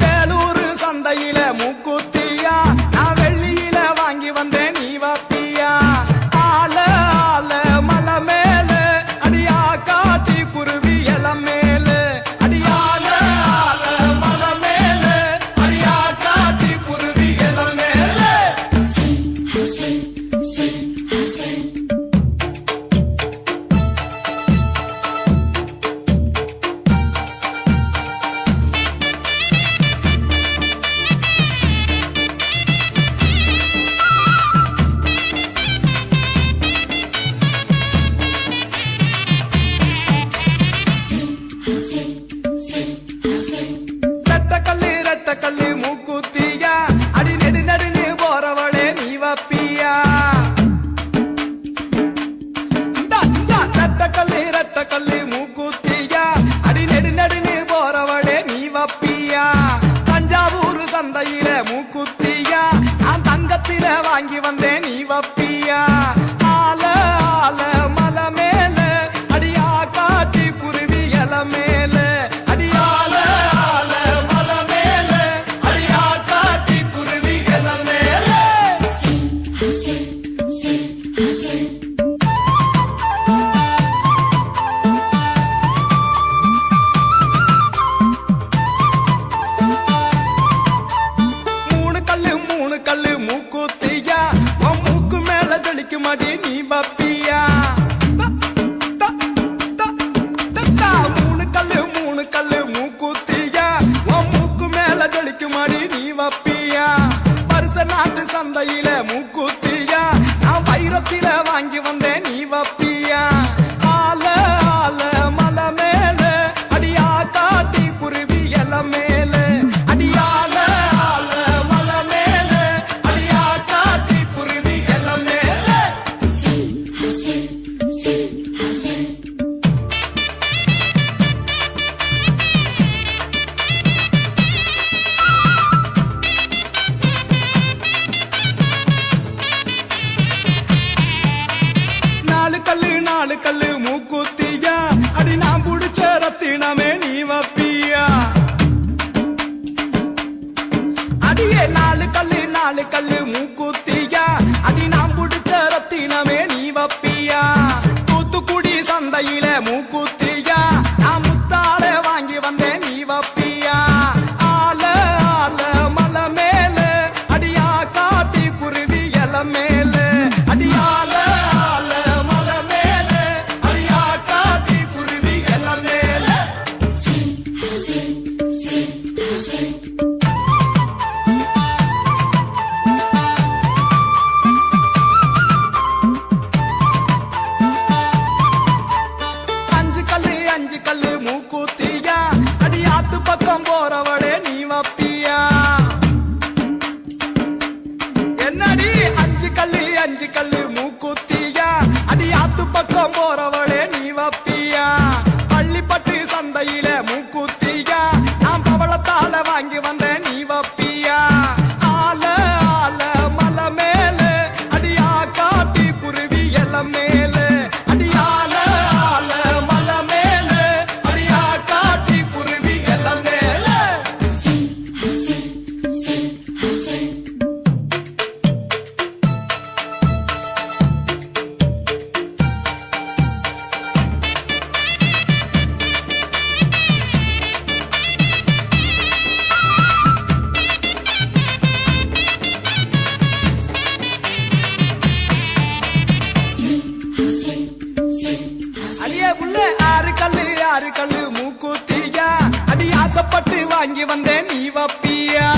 வேலூர் சந்தையில மூக்குத்தியா நான் வெள்ளியில வாங்கி வந்தேன் நீ வப்பியா ஆல ஆல மலை மேல அடியா காட்டி குருவி இளம் மேல அடியால ஆல மலை மேல அடியா காட்டி குருவி இளம் மேல ரெட்டக்கல்லு மூக்குத்தியா அடி நெடு நெடுன்னு போறவளே நீ வப்பியா ரெட்டக்கல்லு மூக்குத்தியா அடி நெடு நெடுன்னு போறவளே நீ வப்பியா தஞ்சாவூர் சந்தையில மூக்குத்தியா நான் தங்கத்தில வாங்கி வந்தேன் நீ வப்பியா ஆல ஆல மலை மேல அடியா காட்டி குருவி இல மேல அடியால ஆல மலை மேல அடியா காட்டி குருவி இல மேல மூணு கல்லு மூக்குத்தியா உன் மூக்கு மேல தெளிக்கும் அடி நீ வப்பியா மூணு கல்லு மூக்குத்தியா உன் மூக்கு மேல தெளிக்கும் அடி நீ வப்பியா பரிச நாட்டு சந்தையில மூக்குத்தியா நான் வைரத்தில வாங்கி வந்தேன் நீ வப்பியா ஆல ஆல மலை மேல அடியா காட்டி குருவி இல மேல அடியால ஆல மலை மேல அடியா காட்டி குருவி இல மேல நாலு கல்லு மூக்குத்தியா அடி நான் புடிச்ச ரத்தினமே நீ வப்பியா அடியே நாலு கல்லு மூக்குத்தியா அடி நான் புடிச்ச ரத்தினமே நீ வப்பியா தூத்துக்குடி சந்தையில மூக்குத்தியா நான் முத்தாட வாங்கி வந்தேன் நீ வப்பியா ஆல ஆல மலை மேல அடியா காட்டி குருவி இல மேல அடியால ஆல மலை மேல அடியா காட்டி குருவி இல மேல அஞ்சு கல்லு மூக்குத்தியா அடி ஆத்து பக்கம் போறவளே நீ வப்பியா என்னடி அஞ்சு கல்லு மூக்குத்தியா அடி ஆத்து பக்கம் போறவளே நீ வப்பியா பள்ளிப்பட்டு சந்தையில மூக்குத்தியா நான் பவளத்தால வாங்கி வந்தேன் நீ வப்பியா ஆல ஆல மலை மேல அடியா காட்டி குருவி இல மேல அடியால ஆல மலை மேல அடியா காட்டி குருவி இல மேல அடியே புள்ள ஆறு கல்லு மூக்குத்தியா அடி ஆசைப்பட்டு வாங்கி வந்தேன் நீ வப்பியா